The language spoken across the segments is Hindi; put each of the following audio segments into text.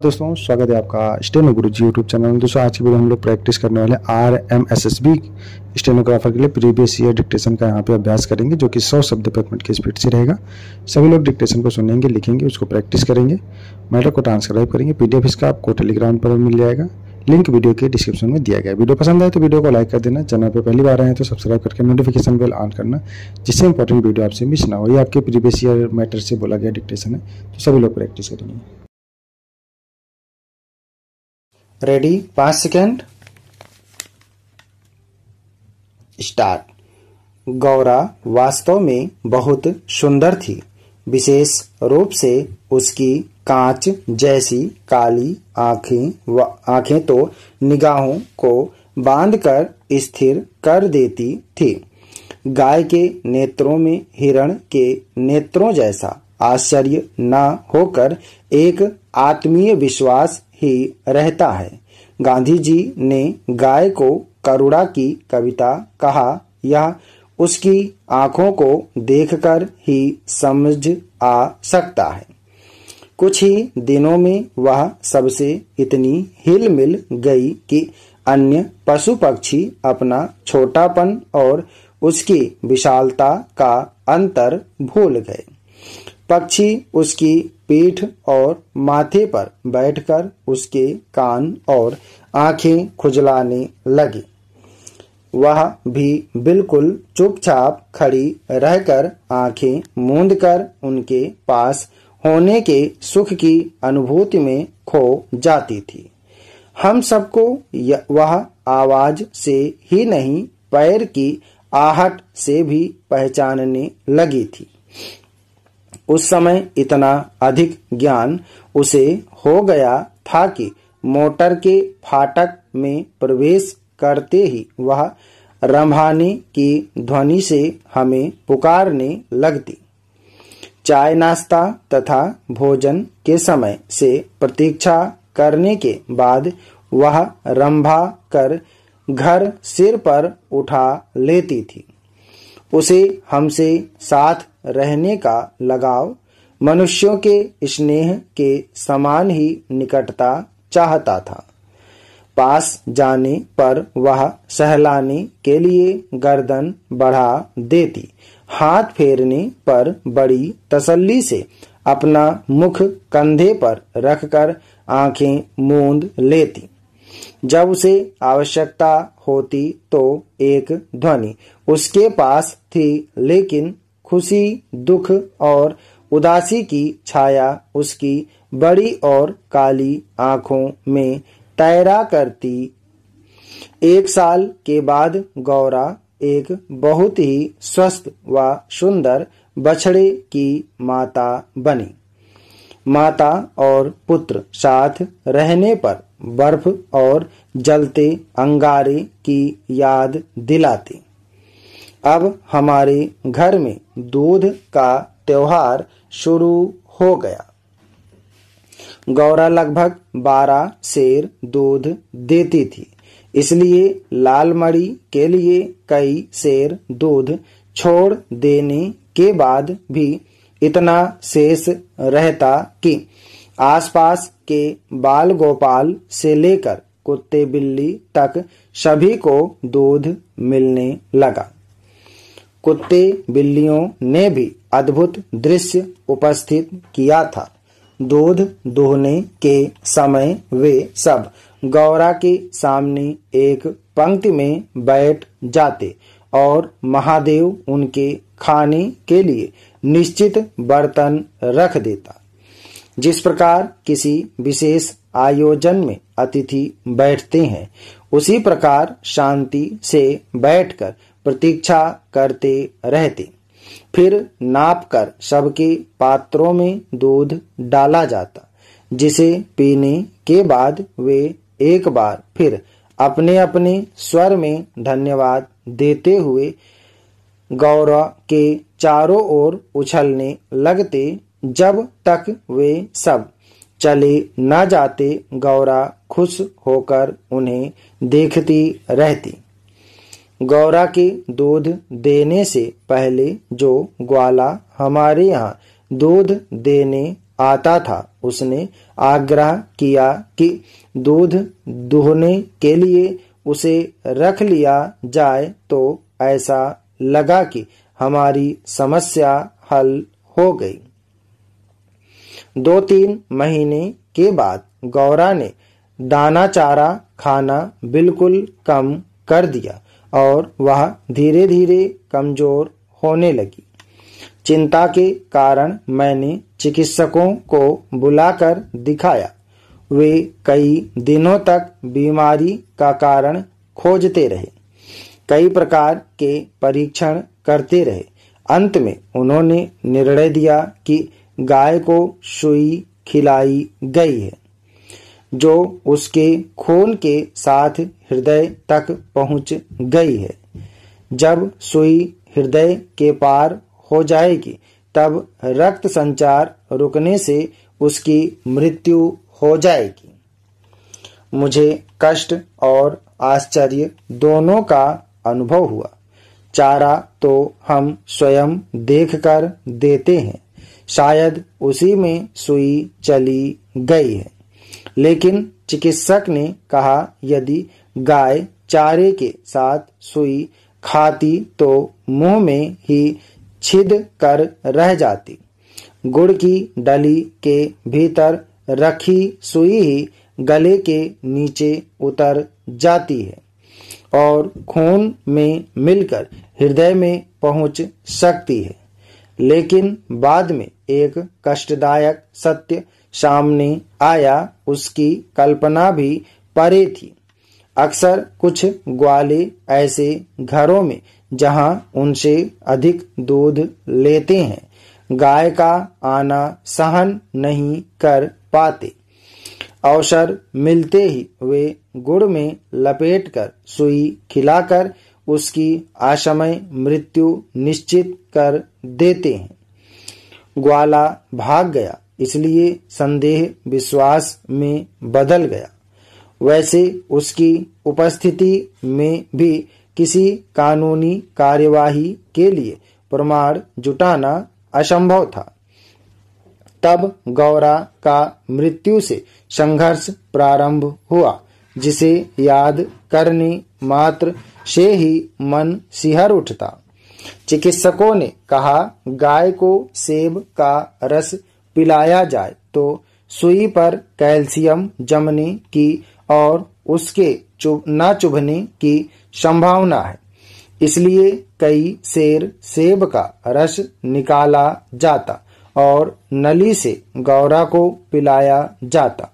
दोस्तों स्वागत है आपका स्टेनो गुरुजी यूट्यूब चैनल में। दोस्तों आज की वीडियो हम लोग प्रैक्टिस करने वाले RMSSB स्टेनोग्राफर के लिए प्रीवियस ईयर डिक्टेशन का यहाँ पे अभ्यास करेंगे, जो कि 100 शब्द पर मिनट की स्पीड से रहेगा। सभी लोग डिक्टेशन को सुनेंगे, लिखेंगे, उसको प्रैक्टिस करेंगे, मैटर को ट्रांसक्राइब करेंगे। PDF इसका आपको टेलीग्राम पर मिल जाएगा, लिंक वीडियो के डिस्क्रिप्शन में दिया गया है। वीडियो पसंद आए तो वीडियो को लाइक कर देना, चैनल पर पहली बार आए हैं तो सब्सक्राइब करके नोटिफिकेशन बेल ऑन करना, जिससे इंपॉर्टेंट वीडियो आपसे मिस ना हो। ये आपके प्रीवियस ईयर मैटर से बोला गया डिक्टेशन है, तो सभी लोग प्रैक्टिस करेंगे। Ready, 5 second, start. गौरा वास्तव में बहुत सुंदर थी। विशेष रूप से उसकी कांच जैसी काली आंखें तो निगाहों को बांधकर स्थिर कर देती थी। गाय के नेत्रों में हिरण के नेत्रों जैसा आश्चर्य न होकर एक आत्मीय विश्वास ही रहता है। गांधी जी ने गाय को करुणा की कविता कहा। यह उसकी आंखों को देखकर ही समझ आ सकता है। कुछ ही दिनों में वह सबसे इतनी हिल मिल गई कि अन्य पशु पक्षी अपना छोटापन और उसकी विशालता का अंतर भूल गए। पक्षी उसकी पीठ और माथे पर बैठकर उसके कान और आंखें खुजलाने लगे। वह भी बिल्कुल चुपचाप खड़ी रहकर आंखें मूंदकर उनके पास होने के सुख की अनुभूति में खो जाती थी। हम सबको वह आवाज से ही नहीं, पैर की आहट से भी पहचानने लगी थी। उस समय इतना अधिक ज्ञान उसे हो गया था कि मोटर के फाटक में प्रवेश करते ही वह रंभाने की ध्वनि से हमें पुकारने लगती। चाय नाश्ता तथा भोजन के समय से प्रतीक्षा करने के बाद वह रंभा कर घर सिर पर उठा लेती थी। उसे हमसे साथ रहने का लगाव मनुष्यों के स्नेह के समान ही निकटता चाहता था। पास जाने पर वह सहलाने के लिए गर्दन बढ़ा देती। हाथ फेरने पर बड़ी तसल्ली से अपना मुख कंधे पर रखकर आंखें मूंद लेती। जब उसे आवश्यकता होती तो एक ध्वनि उसके पास थी, लेकिन खुशी, दुख और उदासी की छाया उसकी बड़ी और काली आंखों में तैरा करती। 1 साल के बाद गौरा एक बहुत ही स्वस्थ व सुंदर बछड़े की माता बनी। माता और पुत्र साथ रहने पर बर्फ और जलते अंगारे की याद दिलाती। अब हमारे घर में दूध का त्योहार शुरू हो गया। गौरा लगभग 12 सेर दूध देती थी, इसलिए लाल मड़ी के लिए कई सेर दूध छोड़ देने के बाद भी इतना शेष रहता कि आसपास के बाल गोपाल से लेकर कुत्ते बिल्ली तक सभी को दूध मिलने लगा। कुत्ते बिल्लियों ने भी अद्भुत दृश्य उपस्थित किया था। दूध दूहने के समय वे सब गौरा के सामने एक पंक्ति में बैठ जाते और महादेव उनके खाने के लिए निश्चित बर्तन रख देता। जिस प्रकार किसी विशेष आयोजन में अतिथि बैठते हैं, उसी प्रकार शांति से बैठकर प्रतीक्षा करते रहते। फिर नापकर सबके पात्रों में दूध डाला जाता, जिसे पीने के बाद वे एक बार फिर अपने अपने स्वर में धन्यवाद देते हुए गौरा के चारों ओर उछलने लगते। जब तक वे सब चले न जाते, गौरा खुश होकर उन्हें देखती रहती। गौरा के दूध देने से पहले जो ग्वाला हमारे यहाँ दूध देने आता था, उसने आग्रह किया कि दूध दुहने के लिए उसे रख लिया जाए तो ऐसा लगा कि हमारी समस्या हल हो गई। 2-3 महीने के बाद गौरा ने दाना चारा खाना बिल्कुल कम कर दिया और वह धीरे धीरे कमजोर होने लगी। चिंता के कारण मैंने चिकित्सकों को बुलाकर दिखाया। वे कई दिनों तक बीमारी का कारण खोजते रहे, कई प्रकार के परीक्षण करते रहे। अंत में उन्होंने निर्णय दिया कि गाय को सुई खिलाई गई है, जो उसके खून के साथ हृदय तक पहुंच गई है। जब सुई हृदय के पार हो जाएगी तब रक्त संचार रुकने से उसकी मृत्यु हो जाएगी। मुझे कष्ट और आश्चर्य दोनों का अनुभव हुआ। चारा तो हम स्वयं देखकर देते हैं, शायद उसी में सुई चली गई है। लेकिन चिकित्सक ने कहा यदि गाय चारे के साथ सुई खाती तो मुंह में ही छिद कर रह जाती। गुड़ की डली के भीतर रखी सुई ही गले के नीचे उतर जाती है और खून में मिलकर हृदय में पहुंच सकती है। लेकिन बाद में एक कष्टदायक सत्य सामने आया, उसकी कल्पना भी परे थी। अक्सर कुछ ग्वाले ऐसे घरों में जहां उनसे अधिक दूध लेते हैं, गाय का आना सहन नहीं कर पाते। अवसर मिलते ही वे गुड़ में लपेटकर सुई खिलाकर उसकी असमय मृत्यु निश्चित कर देते हैं। ग्वाला भाग गया, इसलिए संदेह विश्वास में बदल गया। वैसे उसकी उपस्थिति में भी किसी कानूनी कार्यवाही के लिए प्रमाण जुटाना असंभव था। तब गौरा का मृत्यु से संघर्ष प्रारंभ हुआ, जिसे याद करने मात्र से ही मन सिहर उठता। चिकित्सकों ने कहा गाय को सेब का रस पिलाया जाए तो सुई पर कैल्शियम जमने की और उसके न चुभने की संभावना है। इसलिए कई सेर सेब का रस निकाला जाता और नली से गौरा को पिलाया जाता।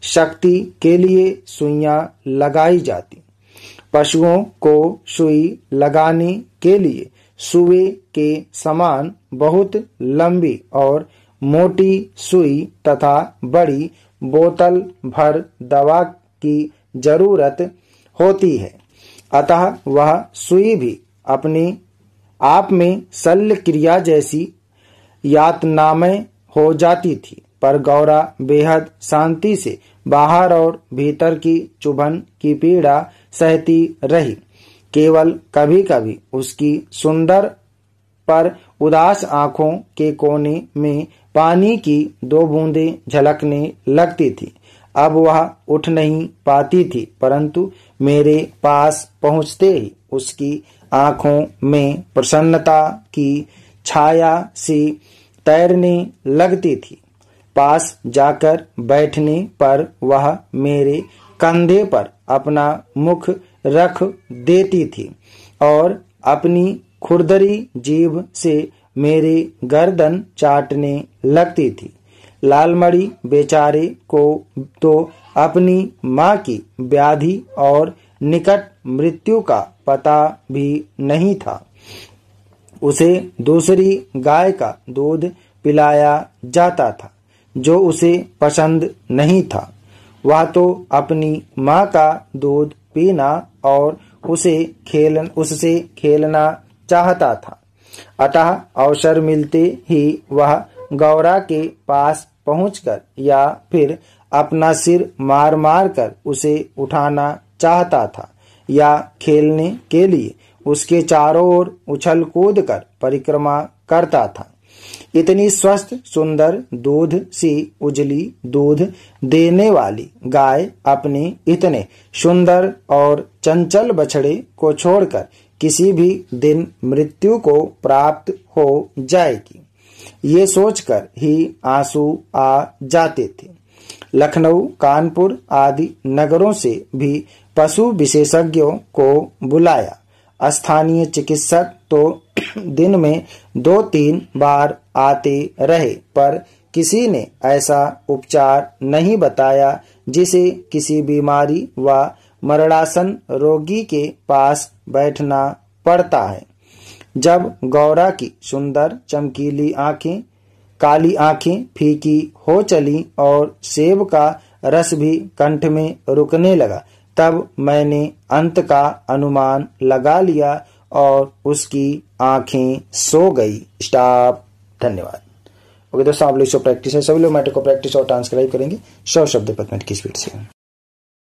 शक्ति के लिए सुइयां लगाई जाती। पशुओं को सुई लगाने के लिए सुए के समान बहुत लंबी और मोटी सुई तथा बड़ी बोतल भर दवा की जरूरत होती है। अतः वह सुई भी अपने आप में शल्य क्रिया जैसी यातनामय हो जाती थी। पर गौरा बेहद शांति से बाहर और भीतर की चुभन की पीड़ा सहती रही। केवल कभी कभी उसकी सुंदर पर उदास आंखों के कोने में पानी की 2 बूंदें झलकने लगती थी। अब वह उठ नहीं पाती थी, परंतु मेरे पास पहुंचते ही उसकी आंखों में प्रसन्नता की छाया सी तैरने लगती थी। पास जाकर बैठने पर वह मेरे कंधे पर अपना मुख रख देती थी और अपनी खुरदरी जीभ से मेरे गर्दन चाटने लगती थी। लालमणि बेचारे को तो अपनी माँ की व्याधि और निकट मृत्यु का पता भी नहीं था। उसे दूसरी गाय का दूध पिलाया जाता था, जो उसे पसंद नहीं था। वह तो अपनी माँ का दूध पीना और उससे खेलना चाहता था। अतः अवसर मिलते ही वह गौरा के पास पहुंचकर या फिर अपना सिर मार मार कर उसे उठाना चाहता था या खेलने के लिए उसके चारों ओर उछल कूद कर परिक्रमा करता था। इतनी स्वस्थ सुंदर दूध सी उजली दूध देने वाली गाय अपने इतने सुंदर और चंचल बछड़े को छोड़कर किसी भी दिन मृत्यु को प्राप्त हो जाएगी, ये सोचकर ही आंसू आ जाते थे। लखनऊ, कानपुर आदि नगरों से भी पशु विशेषज्ञों को बुलाया। स्थानीय चिकित्सक तो दिन में 2-3 बार आते रहे, पर किसी ने ऐसा उपचार नहीं बताया जिसे किसी बीमारी व मरणासन रोगी के पास बैठना पड़ता है। जब गौरा की सुंदर चमकीली आंखें, काली आंखें फीकी हो चली और सेब का रस भी कंठ में रुकने लगा, तब मैंने अंत का अनुमान लगा लिया और उसकी आंखें सो गई। स्टॉप। धन्यवाद। ओके दोस्तों, आप लोग प्रैक्टिस है, सभी लोग मैटर को प्रैक्टिस और ट्रांसक्राइब करेंगे 100 शब्द प्रति मिनट की स्पीड से।